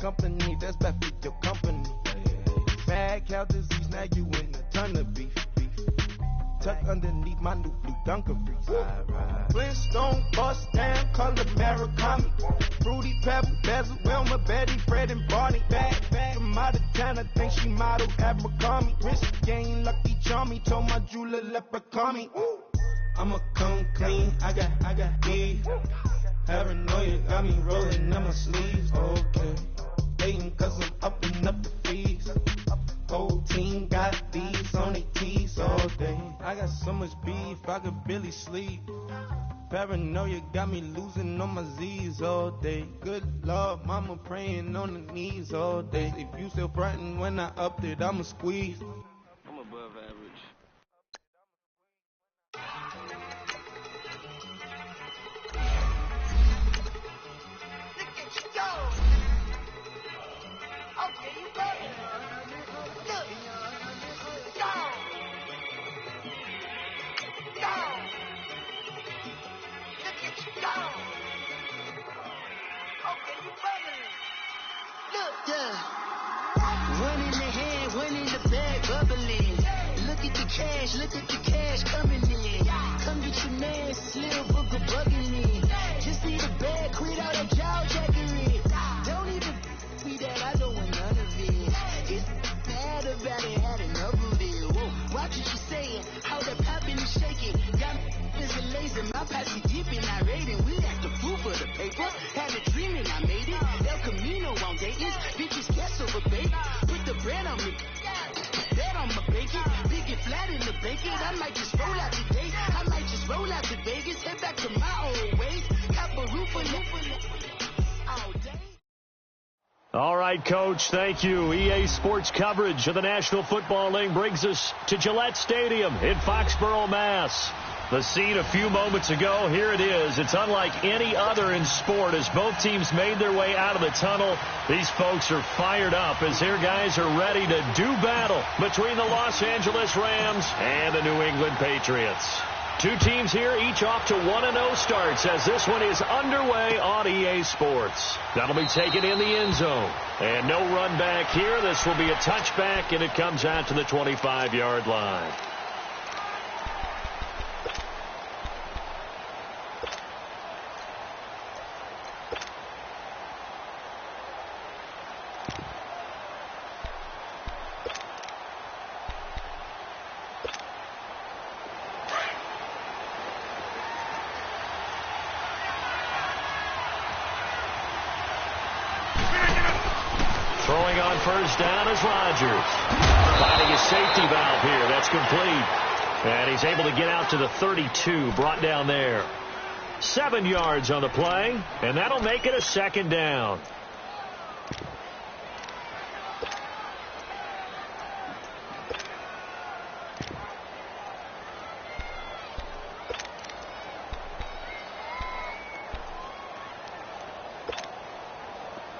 company, that's bad for your company. Mad cow disease, now you in a ton of beef. Tuck underneath my new blue Dunkaroos. Flintstone bust down, color Murakami. Fruity Pebble, Bezel, Wilma, Betty, Fred, and Barney. Back from out of town, I think she modeled Abercrombie. Wrist game, Lucky Charmy, told my jeweler leprechaun me. I'ma come clean, I got beef. Paranoia got me rolling in my sleeves. Okay, hating cause I'm upping up the fees. Whole team got these on their tees all day. I got so much beef, I could barely sleep. Paranoia got me losing on my Z's all day. Good Lord, mama praying on the knees all day. If you still frontin' when I upped it, I'ma squeeze. I'm above average. Look at you go. Okay, you got it. Look. Go. Go. Look at you go. Okay, you bubbling. Look. Yeah. One in the hand, one in the bag, bubbling. Look at the cash coming in. Come get your man, Slim Booker bugging me. Just need a bag, quit all that jaw jackery. Don't even me that, I don't want none of it. It's bad about it, had enough of it. Whoa, watch what you saying, how that popping and shaking. Got me busy lazy, my posse deep and I raiding. We act the fool for the paper, had a dream and I made it. El Camino on Dayton's, bitches guess over bait. Put the bread on me. Bet on my bacon, big and flat in the bacon. I might just roll out today. I might just roll out to Vegas, head back to my old ways. Cop a roof all day. All right, Coach, thank you. EA Sports coverage of the National Football League brings us to Gillette Stadium in Foxborough, Mass. The scene a few moments ago, here it is. It's unlike any other in sport as both teams made their way out of the tunnel. These folks are fired up as their guys are ready to do battle between the Los Angeles Rams and the New England Patriots. Two teams here, each off to 1-0 starts as this one is underway on EA Sports. That'll be taken in the end zone. And no run back here. This will be a touchback, and it comes out to the 25-yard line. Throwing on first down is Rodgers. Finding a safety valve here. That's complete. And he's able to get out to the 32. Brought down there. 7 yards on the play. And that'll make it a second down.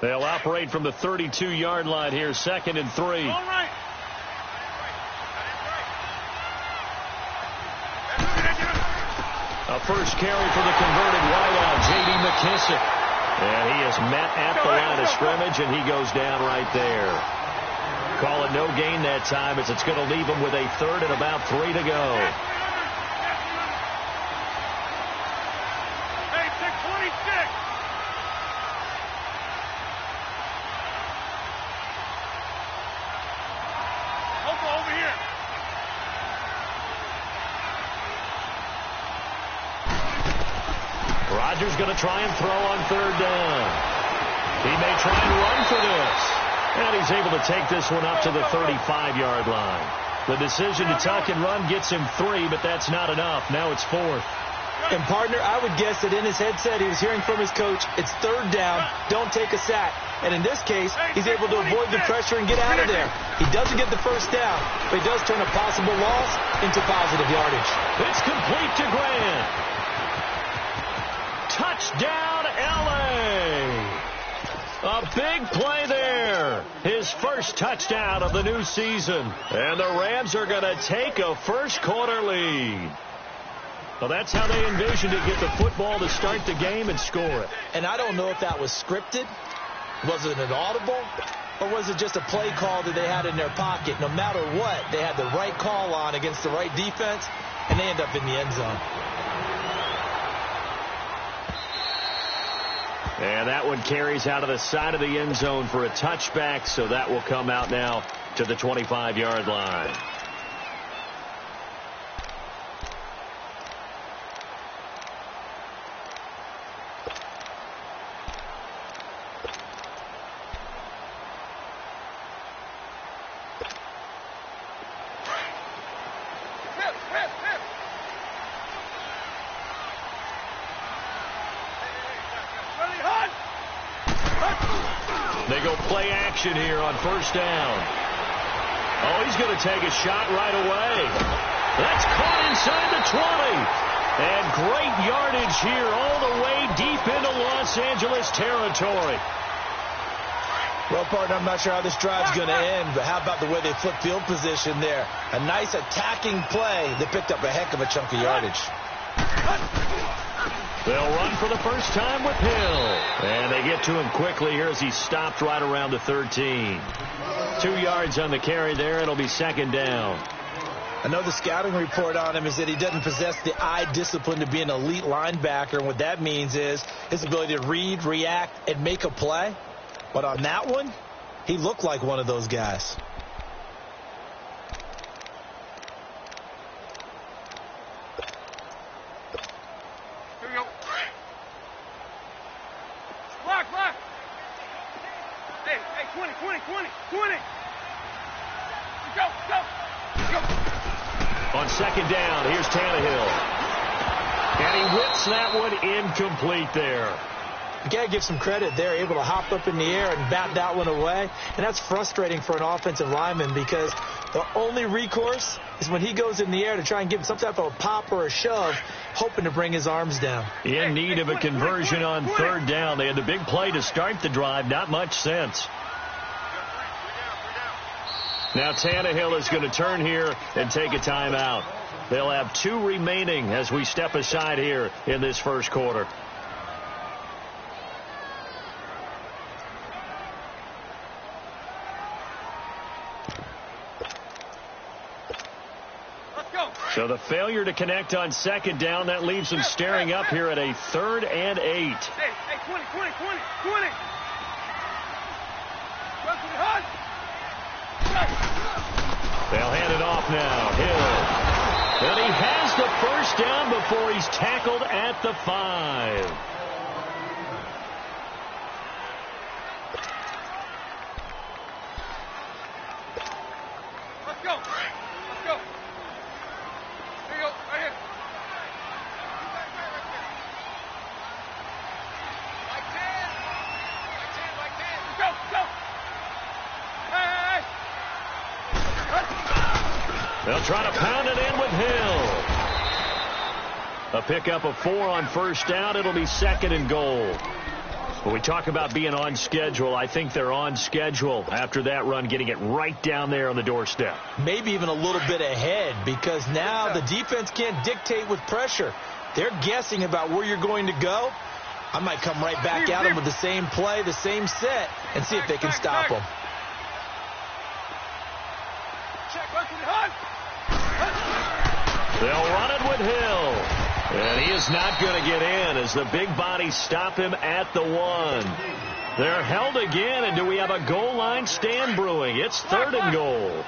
They'll operate from the 32-yard line here, 2nd and 3. All right. A first carry for the converted wideout, J.D. McKissick. And he is met at the line of scrimmage, and he goes down right there. Call it no gain that time as it's going to leave him with a 3rd and about 3 to go. Hey, 626. Over here. Rodgers going to try and throw on 3rd down. He may try and run for this. And he's able to take this one up to the 35-yard line. The decision to tuck and run gets him 3, but that's not enough. Now it's 4th. And, partner, I would guess that in his headset he was hearing from his coach, it's 3rd down, don't take a sack. And in this case, he's able to avoid the pressure and get out of there. He doesn't get the first down, but he does turn a possible loss into positive yardage. It's complete to Grant. Touchdown, L.A. A big play there. His first touchdown of the new season. And the Rams are going to take a first-quarter lead. Well, that's how they envisioned it, get the football to start the game and score it. And I don't know if that was scripted Was it an audible, or was it just a play call that they had in their pocket? No matter what, they had the right call on against the right defense, and they end up in the end zone. And that one carries out of the side of the end zone for a touchback, so that will come out now to the 25-yard line. They go play action here on first down. Oh, he's going to take a shot right away. That's caught inside the 20. And great yardage here all the way deep into Los Angeles territory. Well, partner, I'm not sure how this drive's going to end, but how about the way they flip field position there? A nice attacking play. They picked up a heck of a chunk of yardage. They'll run for the first time with Hill. And they get to him quickly here as he stopped right around the 13. 2 yards on the carry there. It'll be second down. I know the scouting report on him is that he doesn't possess the eye discipline to be an elite linebacker. And what that means is his ability to read, react, and make a play. But on that one, he looked like one of those guys. Here we go. Block. Hey, 20. Go. On second down, here's Tannehill. And he whips that one incomplete there. You got to give some credit. They're able to hop up in the air and bat that one away. And that's frustrating for an offensive lineman because the only recourse is when he goes in the air to try and give some type of a pop or a shove, hoping to bring his arms down. In need of a conversion on third down. They had the big play to start the drive. Not much sense. Now Tannehill is going to turn here and take a timeout. They'll have 2 remaining as we step aside here in this first quarter. So the failure to connect on second down, that leaves them staring up here at a 3rd and 8. Hey, 20. They'll hand it off now. Hill. And he has the first down before he's tackled at the 5. Let's go. Here you go, right here. Like 10. Go. Hey. They'll try to pound it in with Hill. A pickup of 4 on first down. It'll be second and goal. When we talk about being on schedule, I think they're on schedule after that run, getting it right down there on the doorstep. Maybe even a little bit ahead because now the defense can't dictate with pressure. They're guessing about where you're going to go. I might come right back at them with the same play, the same set, and see if they can stop them. They'll run it with Hill. And he is not going to get in as the big bodies stop him at the 1. They're held again, and do we have a goal line stand brewing? It's 3rd and goal.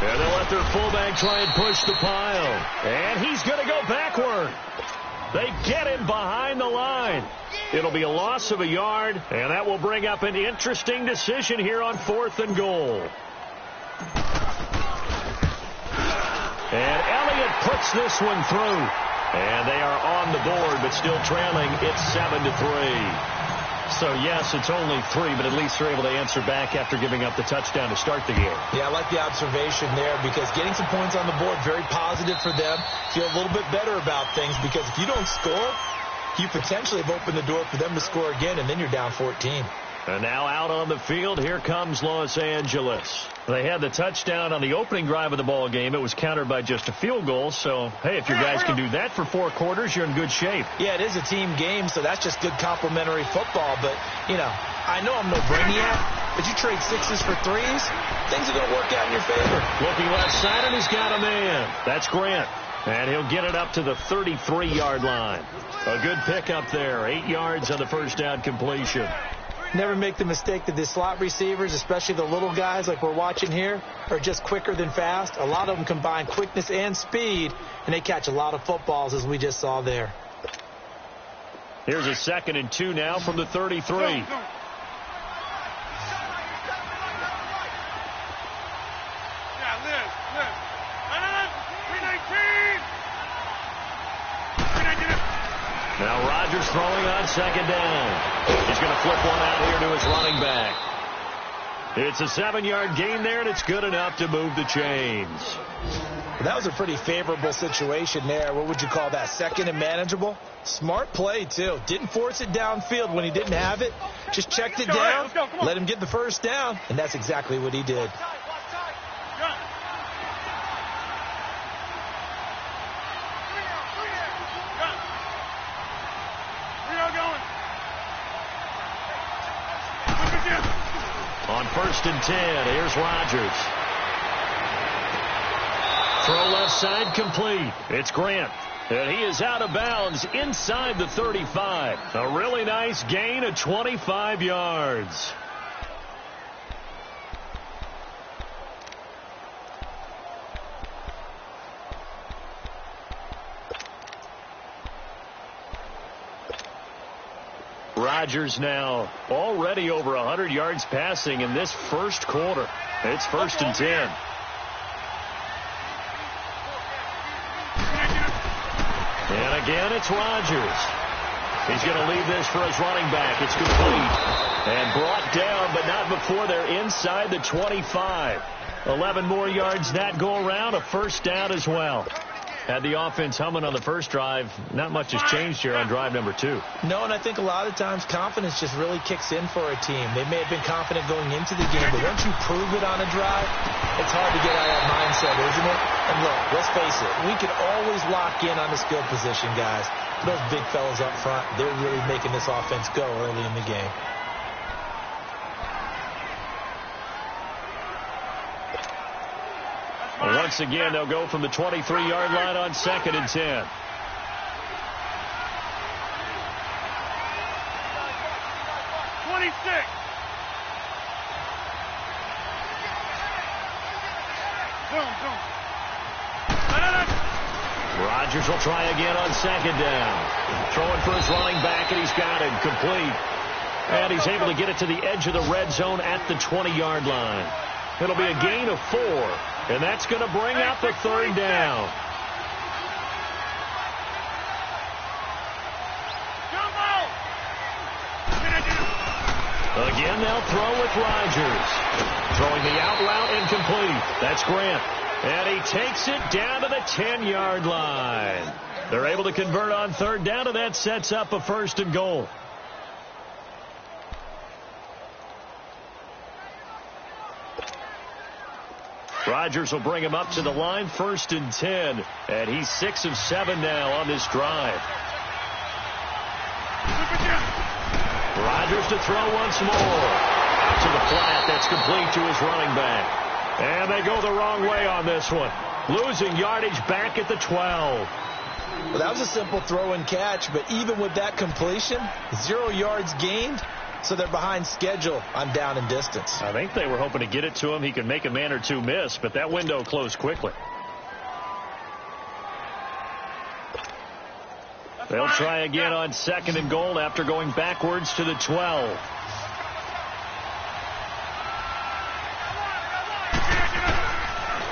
And they'll let their fullback try and push the pile. And he's going to go backward. They get him behind the line. It'll be a loss of a yard, and that will bring up an interesting decision here on 4th and goal. And Elliott puts this one through. And they are on the board, but still trailing. It's 7-3. So, yes, it's only 3, but at least they're able to answer back after giving up the touchdown to start the game. Yeah, I like the observation there because getting some points on the board, very positive for them. Feel a little bit better about things because if you don't score, you potentially have opened the door for them to score again, and then you're down 14. And now out on the field, here comes Los Angeles. They had the touchdown on the opening drive of the ball game. It was countered by just a field goal. So, hey, if your guys can do that for 4 quarters, you're in good shape. Yeah, it is a team game, so that's just good complementary football. But, I know I'm no brainiac, but you trade 6s for 3s, things are going to work out in your favor. Looking left side, and he's got a man. That's Grant. And he'll get it up to the 33-yard line. A good pickup there. 8 yards on the first down completion. Never make the mistake that the slot receivers, especially the little guys like we're watching here, are just quicker than fast. A lot of them combine quickness and speed, and they catch a lot of footballs, as we just saw there. Here's a 2nd and 2 now from the 33. Yeah, Liz. 319. Now Rodgers throwing on 2nd down. He's going to flip one out here to his running back. It's a 7-yard gain there, and it's good enough to move the chains. That was a pretty favorable situation there. What would you call that? 2nd and manageable? Smart play, too. Didn't force it downfield when he didn't have it. Just checked it down, Let's go. let him get the first down, and that's exactly what he did. On 1st and 10, here's Rodgers. Throw left side complete. It's Grant. And he is out of bounds inside the 35. A really nice gain of 25 yards. Rodgers now already over 100 yards passing in this first quarter. It's 1st and 10. And again, it's Rodgers. He's going to leave this for his running back. It's complete. And brought down, but not before they're inside the 25. 11 more yards that go around. A first down as well. Had the offense humming on the first drive. Not much has changed here on drive number 2. No, and I think a lot of times confidence just really kicks in for a team. They may have been confident going into the game, but once you prove it on a drive, it's hard to get out of that mindset, isn't it? And look, let's face it, we can always lock in on the skill position, guys. Those big fellas up front, they're really making this offense go early in the game. Once again, they'll go from the 23-yard line on 2nd and 10. Rodgers will try again on 2nd down. Throwing for his running back, and he's got it complete. And he's able to get it to the edge of the red zone at the 20-yard line. It'll be a gain of 4, and that's going to bring out the 3rd down. Again, they'll throw with Rodgers. Throwing the out route incomplete. That's Grant. And he takes it down to the 10-yard line. They're able to convert on 3rd down, and that sets up a 1st and goal. Rodgers will bring him up to the line, 1st and 10. And he's 6 of 7 now on this drive. Rodgers to throw once more. Out to the flat. That's complete to his running back. And they go the wrong way on this one. Losing yardage back at the 12. Well, that was a simple throw and catch, but even with that completion, 0 yards gained, so they're behind schedule on down and distance. I think they were hoping to get it to him. He could make a man or two miss, but that window closed quickly. They'll try again on 2nd and goal after going backwards to the 12.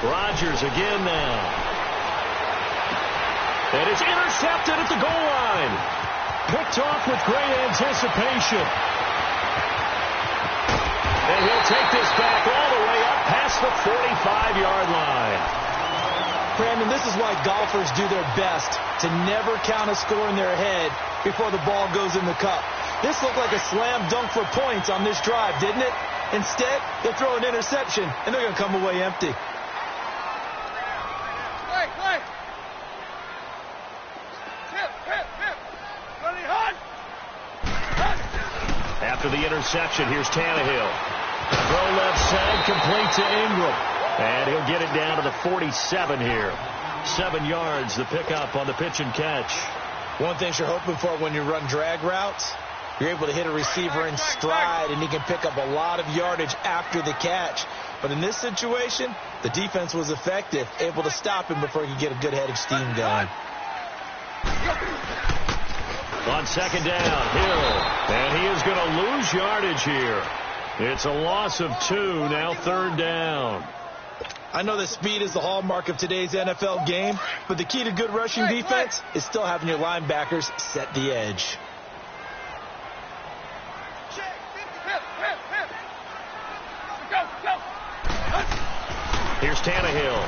Rodgers again now. And it's intercepted at the goal line. Picked off with great anticipation. And he'll take this back all the way up past the 45-yard line. Brandon, this is why golfers do their best to never count a score in their head before the ball goes in the cup. This looked like a slam dunk for points on this drive, didn't it? Instead, they throw an interception, and they're going to come away empty. After the interception, here's Tannehill. Throw left side, complete to Ingram. And he'll get it down to the 47 here. 7 yards, the pickup on the pitch and catch. One thing you're hoping for when you run drag routes, you're able to hit a receiver in stride, and he can pick up a lot of yardage after the catch. But in this situation, the defense was effective, able to stop him before he could get a good head of steam going. On second down, Hill. And he is going to lose yardage here. It's a loss of 2, now third down. I know that speed is the hallmark of today's NFL game, but the key to good rushing defense is still having your linebackers set the edge. Here's Tannehill.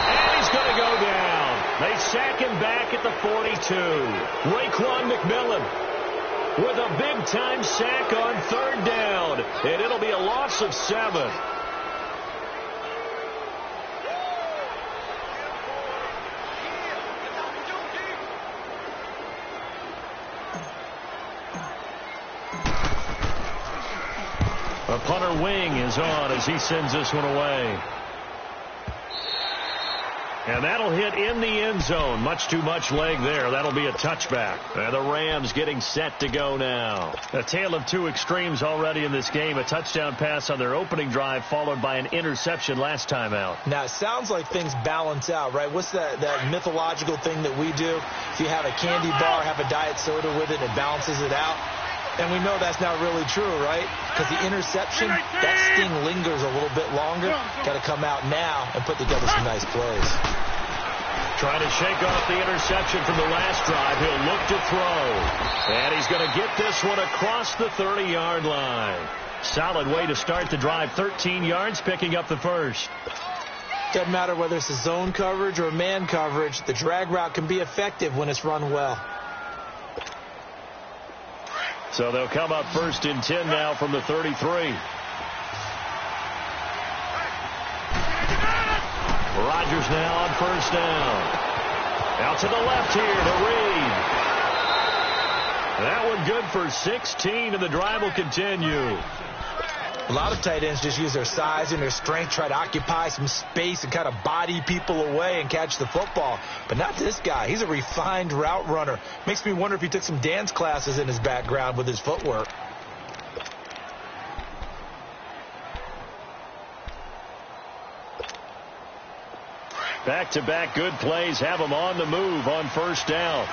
And he's going to go down. They sack him back at the 42. Raekwon McMillan with a big-time sack on third down. And it'll be a loss of 7. A punter wing is on as he sends this one away. And that'll hit in the end zone. Much too much leg there. That'll be a touchback. And the Rams getting set to go now. A tale of 2 extremes already in this game. A touchdown pass on their opening drive followed by an interception last time out. Now, it sounds like things balance out, right? What's that mythological thing that we do? If you have a candy bar, have a diet soda with it, it balances it out. And we know that's not really true, right? Because the interception, that sting lingers a little bit longer. Got to come out now and put together some nice plays. Trying to shake off the interception from the last drive. He'll look to throw. And he's going to get this one across the 30-yard line. Solid way to start the drive. 13 yards, picking up the first. Doesn't matter whether it's a zone coverage or man coverage. The drag route can be effective when it's run well. So they'll come up first and 10 now from the 33. Rodgers now on first down. Out to the left here to Reed. That one good for 16, and the drive will continue. A lot of tight ends just use their size and their strength, try to occupy some space and kind of body people away and catch the football. But not this guy. He's a refined route runner. Makes me wonder if he took some dance classes in his background with his footwork. Back-to-back good plays have him on the move on first down.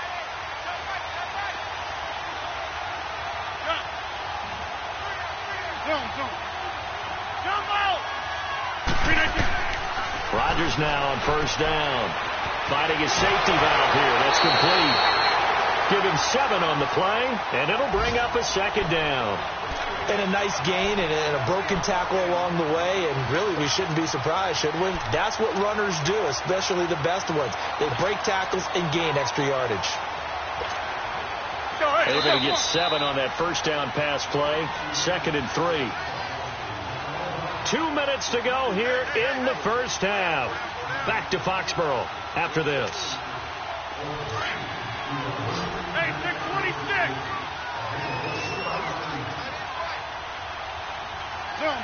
Rodgers now on first down. Finding his safety valve here. That's complete. Give him 7 on the play, and it'll bring up a second down. And a nice gain and a broken tackle along the way, and really we shouldn't be surprised, should we? That's what runners do, especially the best ones. They break tackles and gain extra yardage. Able to get 7 on that first down pass play. 2nd and 3. 2 minutes to go here in the first half. Back to Foxborough after this. Hey, 626. Zoom.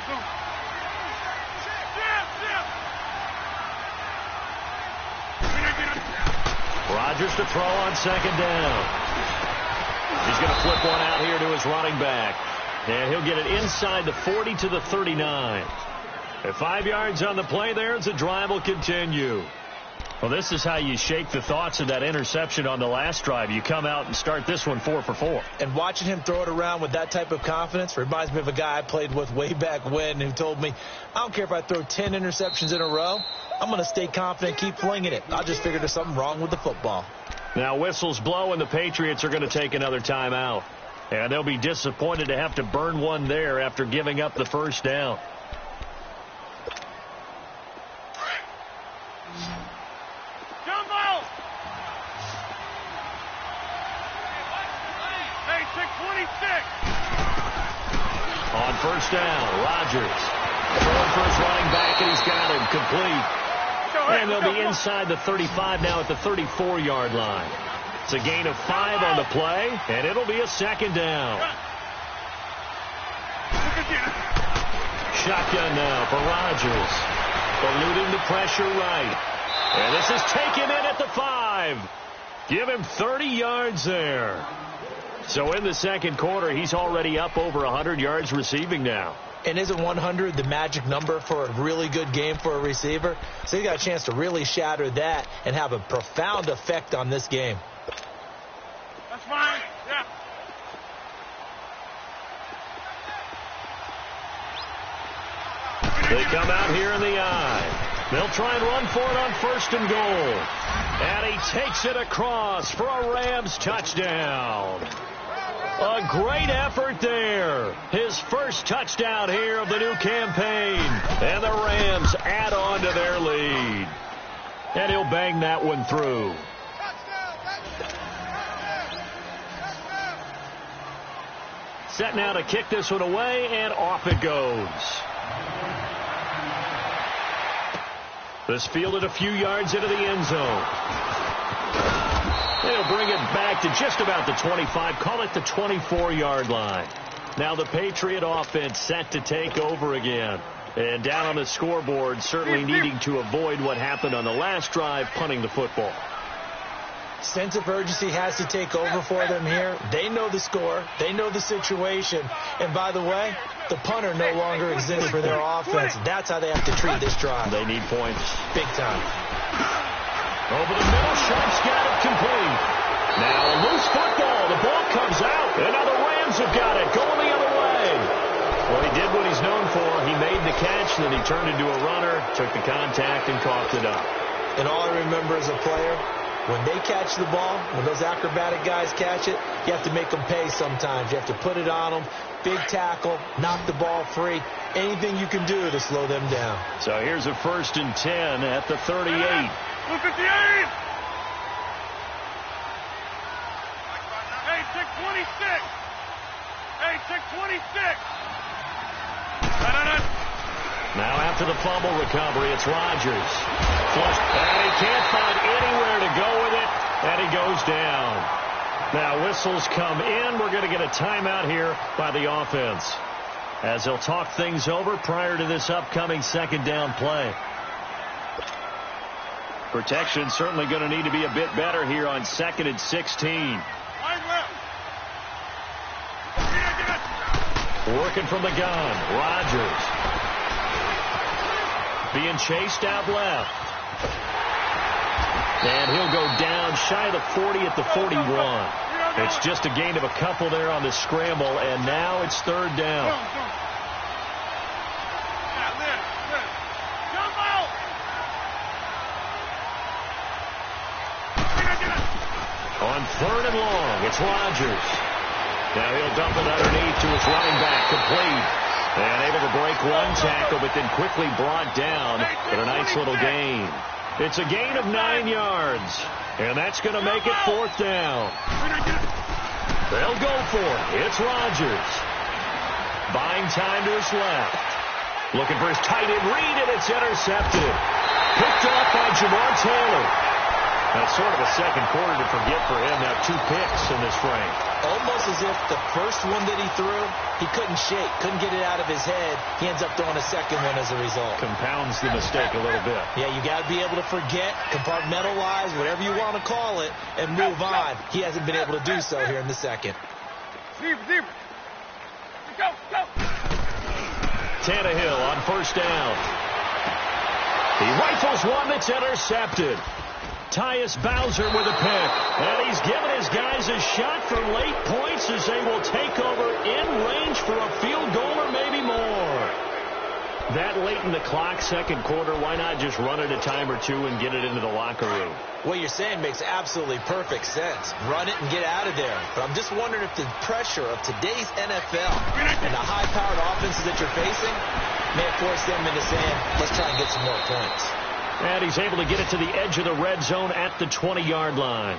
Rodgers to throw on second down. He's going to flip one out here to his running back. And he'll get it inside the 40 to the 39. At 5 yards on the play there, the drive will continue. Well, this is how you shake the thoughts of that interception on the last drive. You come out and start this one 4 for 4. And watching him throw it around with that type of confidence reminds me of a guy I played with way back when who told me, I don't care if I throw 10 interceptions in a row. I'm going to stay confident, keep flinging it. I just figured there's something wrong with the football. Now whistles blow and the Patriots are going to take another timeout. And they'll be disappointed to have to burn one there after giving up the first down. Hey, On first down, Rodgers throwing for his running back, and he's got him complete. And they'll be inside the 35 now at the 34-yard line. It's a gain of 5 on the play, and it'll be a second down. Shotgun now for Rodgers. Eluding the pressure right. And this is taken in at the 5. Give him 30 yards there. So in the second quarter, he's already up over 100 yards receiving now. And isn't 100 the magic number for a really good game for a receiver? So he's got a chance to really shatter that and have a profound effect on this game. That's fine. Yeah. They come out here in the eye. They'll try and run for it on first and goal. And he takes it across for a Rams touchdown. A great effort there. His first touchdown here of the new campaign. And the Rams add on to their lead. And he'll bang that one through. Set now to kick this one away, and off it goes. This fielded a few yards into the end zone. They'll bring it back to just about the 25. Call it the 24-yard line. Now the Patriot offense set to take over again. And down on the scoreboard, certainly needing to avoid what happened on the last drive, punting the football. Sense of urgency has to take over for them here. They know the score. They know the situation. And by the way, the punter no longer exists for their offense. That's how they have to treat this drive. They need points. Big time. Over the middle, Sharp's got it complete. Now a loose football. The ball comes out. And now the Rams have got it. Going the other way. Well, he did what he's known for. He made the catch, then he turned into a runner, took the contact, and coughed it up. And all I remember as a player, when they catch the ball, when those acrobatic guys catch it, you have to make them pay sometimes. You have to put it on them. Big tackle, knock the ball free. Anything you can do to slow them down. So here's a 1st and 10 at the 38. Look at the 8. Hey, 626. Hey, 626. Now after the fumble recovery, it's Rodgers. Flush, and he can't find anywhere to go with it, and he goes down. Now whistles come in. We're going to get a timeout here by the offense, as they'll talk things over prior to this upcoming second down play. Protection certainly going to need to be a bit better here on 2nd and 16. Working from the gun, Rodgers. Being chased out left. And he'll go down shy of the 40 at the 41. It's just a gain of a couple there on the scramble, and now it's 3rd down. On 3rd and long, it's Rodgers. Now he'll dump it underneath to his running back, complete. And able to break one tackle, but then quickly brought down in a nice little gain. It's a gain of 9 yards, and that's going to make it 4th down. They'll go for it. It's Rodgers. Buying time to his left. Looking for his tight end read, and it's intercepted. Picked off by Jamar Taylor. That's sort of a second quarter to forget for him. Now 2 picks in this frame. Almost as if the first one that he threw, he couldn't shake, couldn't get it out of his head. He ends up throwing a second one as a result. Compounds the mistake a little bit. Yeah, you got to be able to forget, compartmentalize, whatever you want to call it, and move on. He hasn't been able to do so here in the second. Go. Tannehill on first down. He rifles one that's intercepted. Tyus Bowser with a pick. And he's given his guys a shot for late points as they will take over in range for a field goal or maybe more. That late in the clock, second quarter, why not just run it a time or two and get it into the locker room? What you're saying makes absolutely perfect sense. Run it and get out of there. But I'm just wondering if the pressure of today's NFL and the high-powered offenses that you're facing may force them into saying, let's try and get some more points. And he's able to get it to the edge of the red zone at the 20-yard line.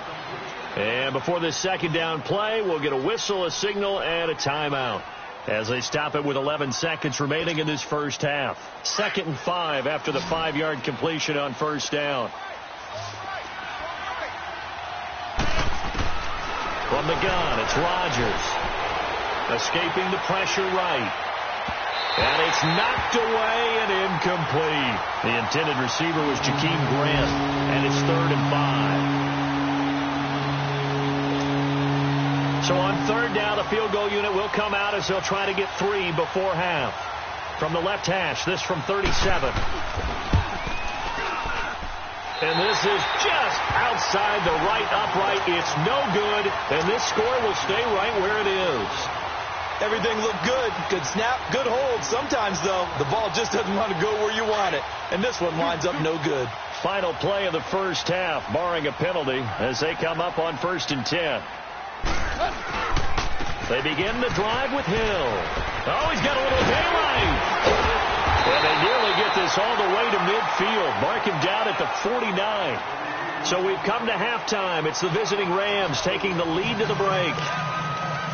And before this second down play, we'll get a whistle, a signal, and a timeout as they stop it with 11 seconds remaining in this first half. 2nd and 5 after the 5-yard completion on first down. From the gun, it's Rodgers. Escaping the pressure right. And it's knocked away and incomplete. The intended receiver was Jakeem Grant, and it's 3rd and 5. So on 3rd down, the field goal unit will come out as they'll try to get 3 before half. From the left hash, this from 37. And this is just outside the right upright. It's no good, and this score will stay right where it is. Everything looked good. Good snap, good hold. Sometimes, though, the ball just doesn't want to go where you want it. And this one lines up no good. Final play of the first half, barring a penalty, as they come up on 1st and 10. They begin the drive with Hill. Oh, he's got a little daylight. And they nearly get this all the way to midfield. Mark him down at the 49. So we've come to halftime. It's the visiting Rams taking the lead to the break.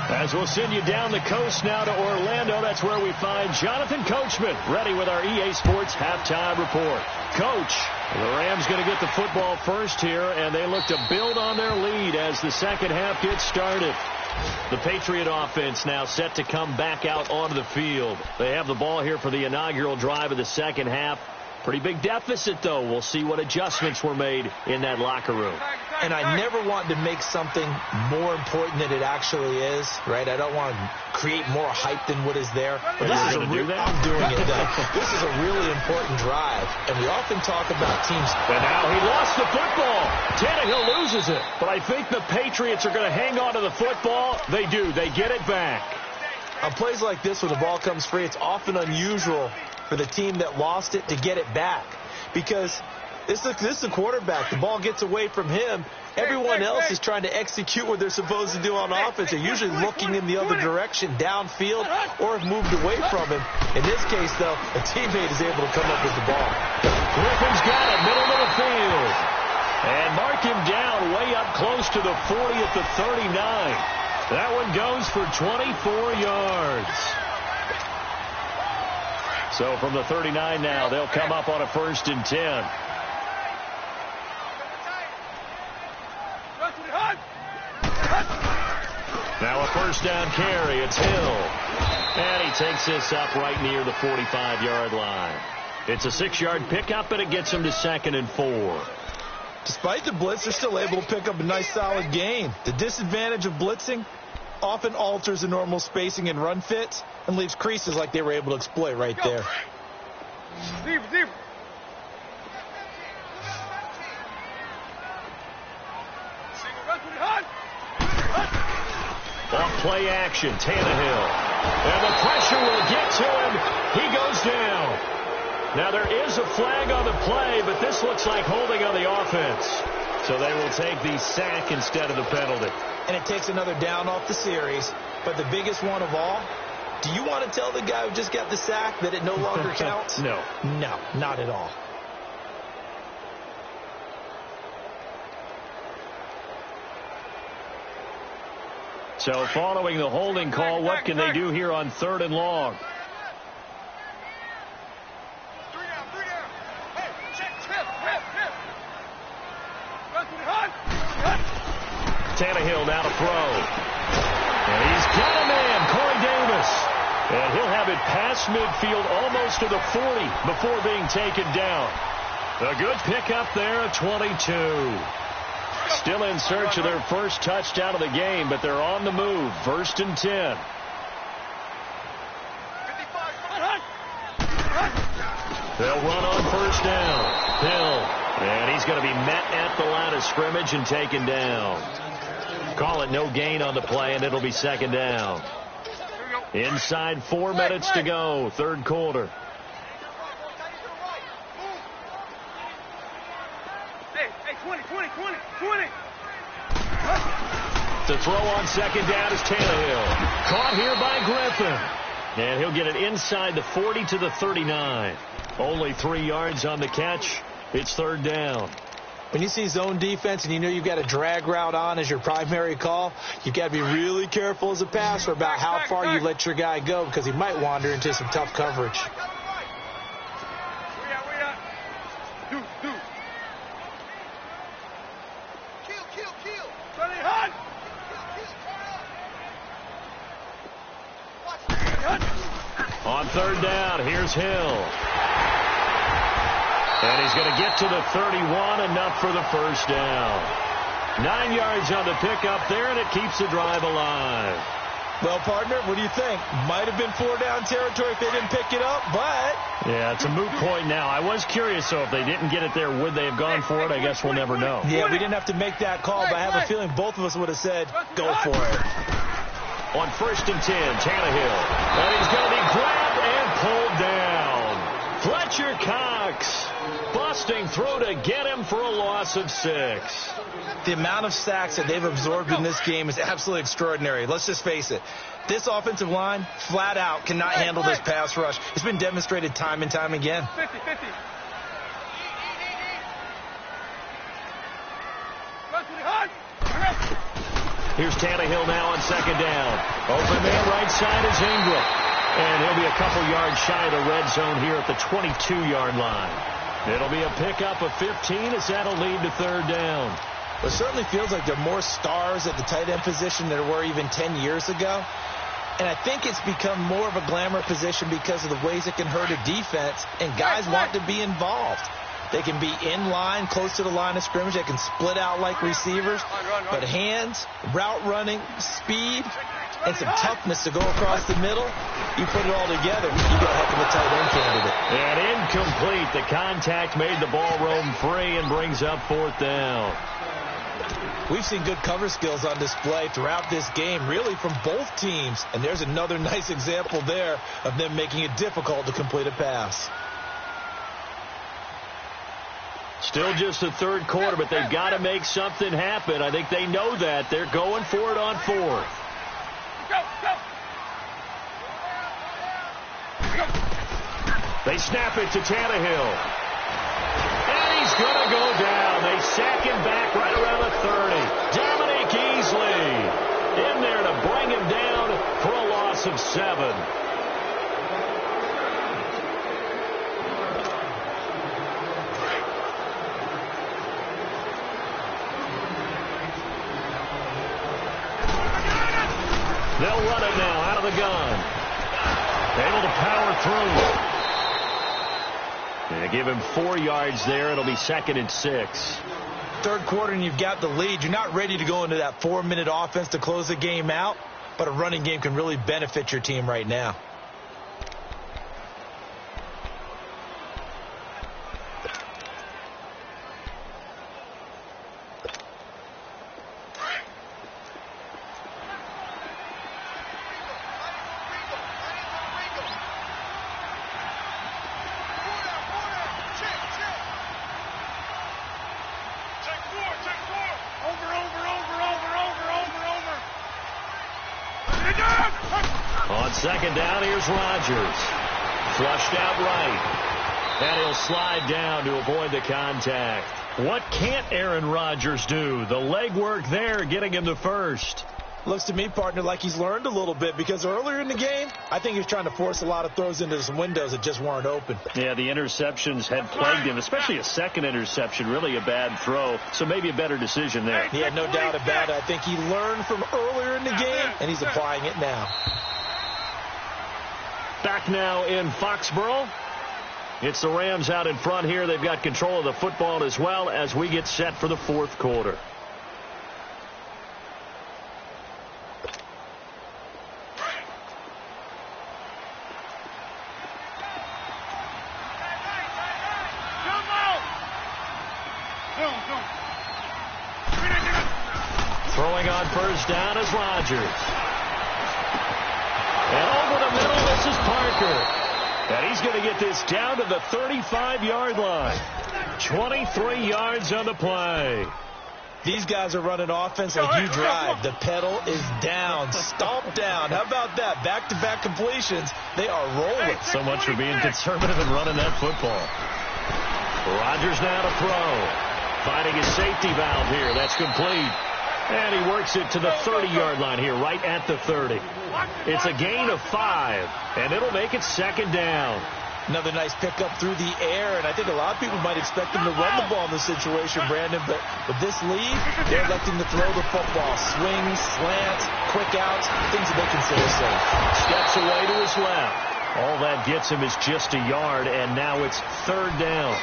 As we'll send you down the coast now to Orlando, that's where we find Jonathan Coachman ready with our EA Sports halftime report. Coach, the Rams going to get the football first here, and they look to build on their lead as the second half gets started. The Patriot offense now set to come back out onto the field. They have the ball here for the inaugural drive of the second half. Pretty big deficit, though. We'll see what adjustments were made in that locker room. And I never want to make something more important than it actually is, right? I don't want to create more hype than what is there. But this is I'm doing it, though. This is a really important drive, and we often talk about teams. And now he lost the football. Tannehill loses it. But I think the Patriots are going to hang on to the football. They do. They get it back. On plays like this, when the ball comes free, it's often unusual for the team that lost it to get it back, because this is the quarterback. The ball gets away from him. Everyone else is trying to execute what they're supposed to do on offense. They're usually looking in the other direction, downfield, or have moved away from him. In this case, though, a teammate is able to come up with the ball. Griffin's got it, middle of the field. And mark him down way up close to the 40 at the 39. That one goes for 24 yards. So from the 39 now, they'll come up on a 1st and 10. Now a 1st down carry. It's Hill. And he takes this up right near the 45-yard line. It's a 6-yard pickup, and it gets him to 2nd and 4. Despite the blitz, they're still able to pick up a nice, solid gain. The disadvantage of blitzing often alters the normal spacing and run fits and leaves creases like they were able to exploit right there. Off play action, Tannehill. And the pressure will get to him. He goes down. Now there is a flag on the play, but this looks like holding on the offense. So they will take the sack instead of the penalty. And it takes another down off the series. But the biggest one of all, do you want to tell the guy who just got the sack that it no longer counts? No. No, not at all. So following the holding call, what can they do here on 3rd and long? Tannehill now to throw. And he's got a man, Corey Davis. And he'll have it past midfield almost to the 40 before being taken down. A good pickup there at 22. Still in search of their first touchdown of the game, but they're on the move. 1st and 10. They'll run on 1st down. Hill. And he's going to be met at the line of scrimmage and taken down. Call it no gain on the play, and it'll be 2nd down. Inside 4 minutes to go, 3rd quarter. Hey, 20. To throw on 2nd down is Tannehill. Caught here by Griffin. And he'll get it inside the 40 to the 39. Only 3 yards on the catch. It's 3rd down. When you see zone defense and you know you've got a drag route on as your primary call, you've got to be really careful as a passer about how far you let your guy go because he might wander into some tough coverage. On third down, here's Hill. And he's going to get to the 31, enough for the first down. 9 yards on the pickup there, and it keeps the drive alive. Well, partner, what do you think? Might have been 4-down territory if they didn't pick it up, but... Yeah, it's a moot point now. I was curious, so if they didn't get it there, would they have gone for it? I guess we'll never know. Yeah, we didn't have to make that call, but I have a feeling both of us would have said, go for it. On 1st and 10, Tannehill. And he's going to be grabbed and pulled down. Fletcher Cox busting through to get him for a loss of 6. The amount of sacks that they've absorbed in this game is absolutely extraordinary. Let's just face it. This offensive line, flat out, cannot handle this pass rush. It's been demonstrated time and time again. 50-50. Here's Tannehill now on 2nd down. Open man right side is Ingram. And he'll be a couple yards shy of the red zone here at the 22-yard line. It'll be a pickup of 15 as that'll lead to 3rd down. It certainly feels like there are more stars at the tight end position than there were even 10 years ago. And I think it's become more of a glamour position because of the ways it can hurt a defense, and guys want to be involved. They can be in line, close to the line of scrimmage. They can split out like receivers. But hands, route running, speed, and some toughness to go across the middle, you put it all together, you get a heck of a tight end candidate. And incomplete. The contact made the ball roam free and brings up 4th down. We've seen good cover skills on display throughout this game, really from both teams. And there's another nice example there of them making it difficult to complete a pass. Still just the 3rd quarter, but they've got to make something happen. I think they know that. They're going for it on 4th. They snap it to Tannehill. And he's going to go down. They sack him back right around the 30. Dominic Easley in there to bring him down for a loss of 7. They'll run it now out of the gun. Able to power through. They give him 4 yards there. It'll be 2nd and 6. 3rd quarter and you've got the lead. You're not ready to go into that 4-minute offense to close the game out, but a running game can really benefit your team right now. On 2nd down, here's Rodgers. Flushed out right. And he'll slide down to avoid the contact. What can't Aaron Rodgers do? The legwork there getting him the first. Looks to me, partner, like he's learned a little bit because earlier in the game, I think he was trying to force a lot of throws into some windows that just weren't open. Yeah, the interceptions had plagued him, especially a second interception, really a bad throw. So maybe a better decision there. He had no doubt about it. I think he learned from earlier in the game, and he's applying it now. Back now in Foxborough. It's the Rams out in front here. They've got control of the football as well as we get set for the 4th quarter. Throwing on 1st down is Rodgers. And over the middle, this is Parker. And he's going to get this down to the 35-yard line. 23 yards on the play. These guys are running offense like you drive. The pedal is down, stomped down. How about that? Back-to-back completions. They are rolling. So much for being conservative and running that football. Rodgers now to throw. finding his safety valve here. That's complete. And he works it to the 30-yard line here, right at the 30. It's a gain of 5, and it'll make it second down. Another nice pickup through the air, and I think a lot of people might expect him to run the ball in this situation, Brandon, but with this lead, they're electing to throw the football. Swings, slants, quick outs, things that they consider safe. Steps away to his left. All that gets him is just a yard, and now it's third down.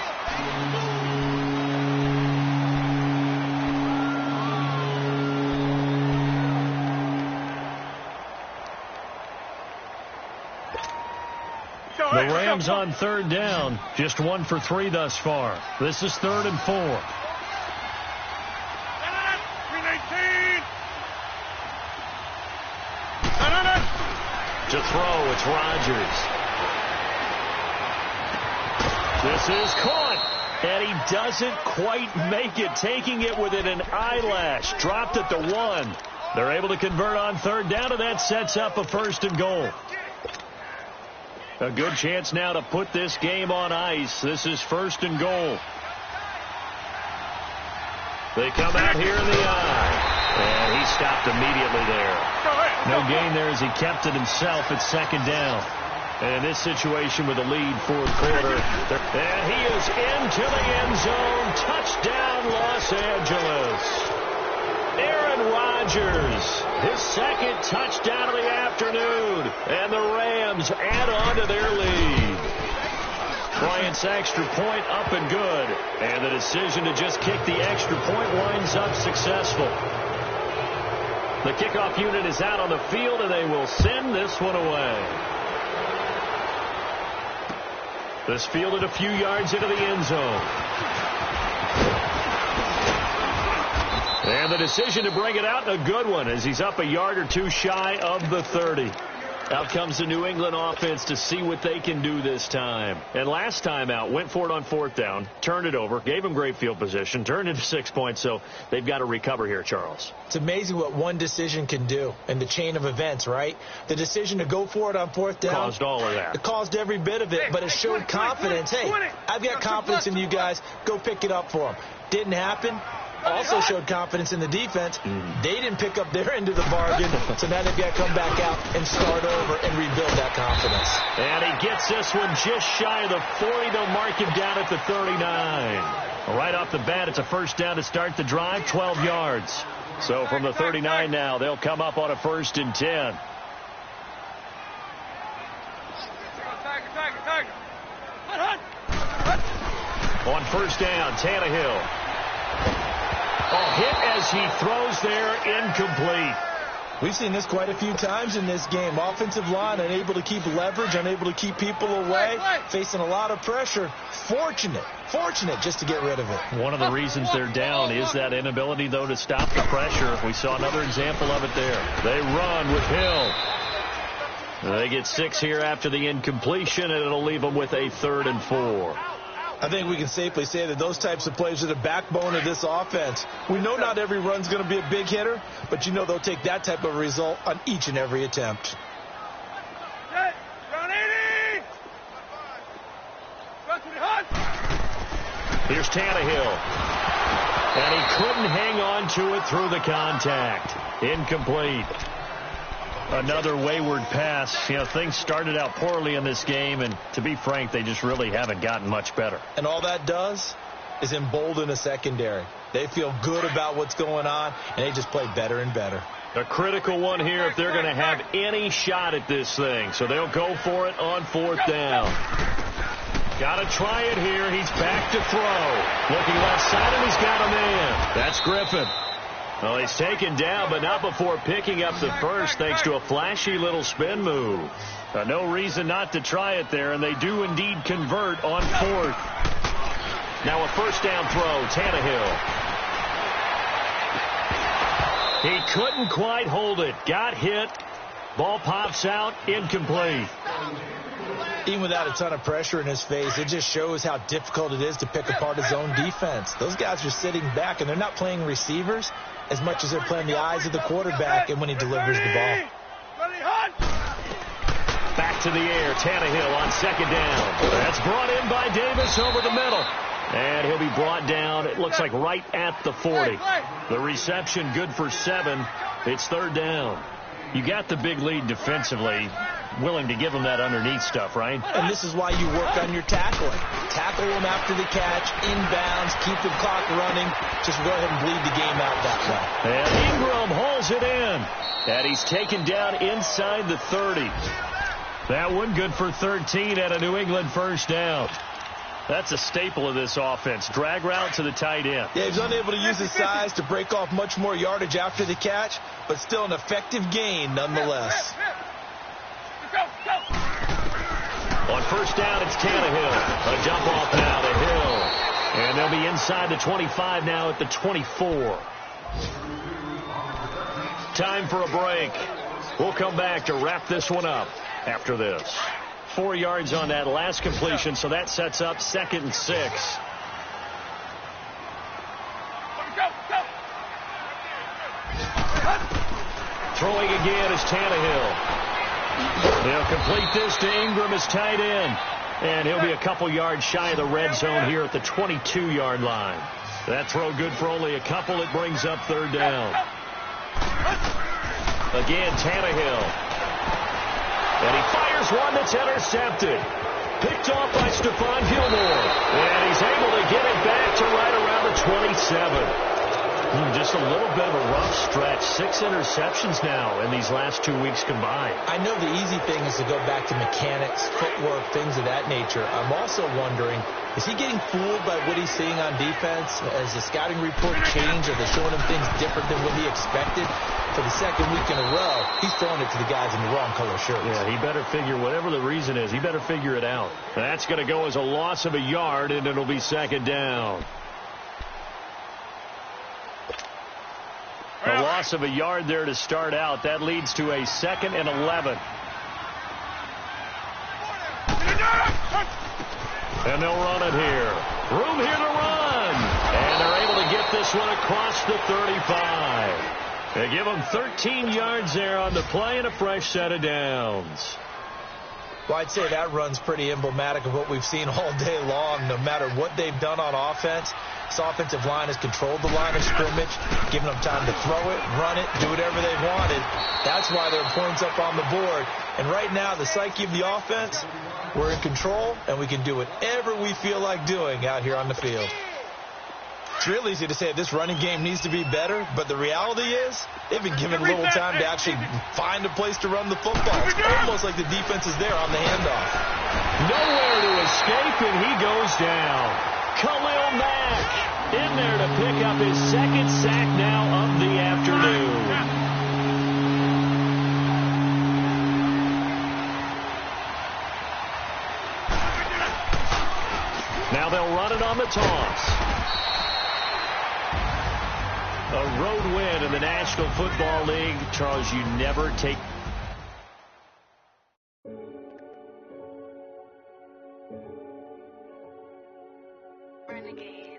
The Rams on third down, just 1 for 3 thus far. This is 3rd and 4. To throw, it's Rodgers. This is caught, and he doesn't quite make it, taking it within an eyelash. Dropped at the 1. They're able to convert on third down, and that sets up a 1st and goal. A good chance now to put this game on ice. This is 1st and goal. They come out here in the eye. And he stopped immediately there. No gain there as he kept it himself at 2nd down. And in this situation with a lead, 4th quarter. And he is into the end zone. Touchdown, Los Angeles. Aaron Rodgers, his 2nd touchdown of the afternoon, and the Rams add on to their lead. Bryant's extra point up and good, and the decision to just kick the extra point winds up successful. The kickoff unit is out on the field, and they will send this one away. This fielded a few yards into the end zone. And the decision to bring it out, a good one, as he's up a yard or 2 shy of the 30. Out comes the New England offense to see what they can do this time. And last time out, went for it on 4th down, turned it over, gave him great field position, turned into 6 points, so they've got to recover here, Charles. It's amazing what one decision can do in the chain of events, right? The decision to go for it on 4th down. Caused all of that. It caused every bit of it, but it showed confidence. Hey, I've got confidence in you guys. Go pick it up for them. Didn't happen. Also showed confidence in the defense. They didn't pick up their end of the bargain, so now they've got to come back out and start over and rebuild that confidence. And he gets this one just shy of the 40. They'll mark him down at the 39. Right off the bat, it's a 1st down to start the drive, 12 yards. So from the 39 now, they'll come up on a 1st and 10. On 1st down, Tannehill. Hit as he throws there, incomplete. We've seen this quite a few times in this game. Offensive line unable to keep leverage, unable to keep people away, facing a lot of pressure. Fortunate just to get rid of it. One of the reasons they're down is that inability, though, to stop the pressure. We saw another example of it there. They run with Hill. They get 6 here after the incompletion, and it'll leave them with a 3rd and 4. I think we can safely say that those types of plays are the backbone of this offense. We know not every run's going to be a big hitter, but you know they'll take that type of result on each and every attempt. Here's Tannehill. And he couldn't hang on to it through the contact. Incomplete. Another wayward pass. You know, things started out poorly in this game, and to be frank, they just really haven't gotten much better. And all that does is embolden the secondary. They feel good about what's going on, and they just play better and better. A critical one here if they're going to have any shot at this thing. So they'll go for it on 4th down. Got to try it here. He's back to throw. Looking left side, and he's got a man. That's Griffin. Well, he's taken down, but not before picking up the 1st thanks to a flashy little spin move. No reason not to try it there, and they do indeed convert on 4th. Now a 1st down throw, Tannehill. He couldn't quite hold it. Got hit. Ball pops out, incomplete. Even without a ton of pressure in his face, it just shows how difficult it is to pick apart his own defense. Those guys are sitting back, and they're not playing receivers as much as they're playing the eyes of the quarterback and when he delivers the ball. Back to the air, Tannehill on 2nd down. That's brought in by Davis over the middle. And he'll be brought down, it looks like right at the 40. The reception good for 7. It's third down. You got the big lead defensively, willing to give them that underneath stuff, right? And this is why you work on your tackling. Tackle them after the catch, inbounds, keep the clock running. Just go ahead and bleed the game out that way. And Ingram holds it in. And he's taken down inside the 30. That one good for 13 at a New England first down. That's a staple of this offense. Drag route to the tight end. Yeah, he's unable to use his size to break off much more yardage after the catch, but still an effective gain nonetheless. On first down, it's Tannehill. A jump off now to Hill. And they'll be inside the 25 now at the 24. Time for a break. We'll come back to wrap this one up after this. 4 yards on that last completion, so that sets up 2nd and 6. Throwing again is Tannehill. They'll complete this to Ingram as tight end. And he'll be a couple yards shy of the red zone here at the 22-yard line. That throw good for only a couple. It brings up third down. Again, Tannehill. And he fires one that's intercepted. Picked off by Stephon Gilmore. And he's able to get it back to right around the 27. Just a little bit of a rough stretch. 6 interceptions now in these last 2 weeks combined. I know the easy thing is to go back to mechanics, footwork, things of that nature. I'm also wondering, is he getting fooled by what he's seeing on defense? Has the scouting report changed? Are they showing him things different than what he expected? For the second week in a row, he's throwing it to the guys in the wrong color shirts. Yeah, he better figure, whatever the reason is, he better figure it out. That's going to go as a loss of a yard, and it'll be second down. A loss of a yard there to start out. That leads to a 2nd and 11. And they'll run it here. Room here to run. And they're able to get this one across the 35. They give them 13 yards there on the play and a fresh set of downs. Well, I'd say that run's pretty emblematic of what we've seen all day long. No matter what they've done on offense, this offensive line has controlled the line of scrimmage, given them time to throw it, run it, do whatever they wanted. That's why there are points up on the board. And right now, the psyche of the offense, we're in control, and we can do whatever we feel like doing out here on the field. It's real easy to say this running game needs to be better, but the reality is they've been given little time to actually find a place to run the football. It's almost like the defense is there on the handoff. Nowhere to escape, and he goes down. Khalil Mack in there to pick up his 2nd sack now of the afternoon. Now they'll run it on the toss. A road win in the National Football League. Charles, you never take... Renegade.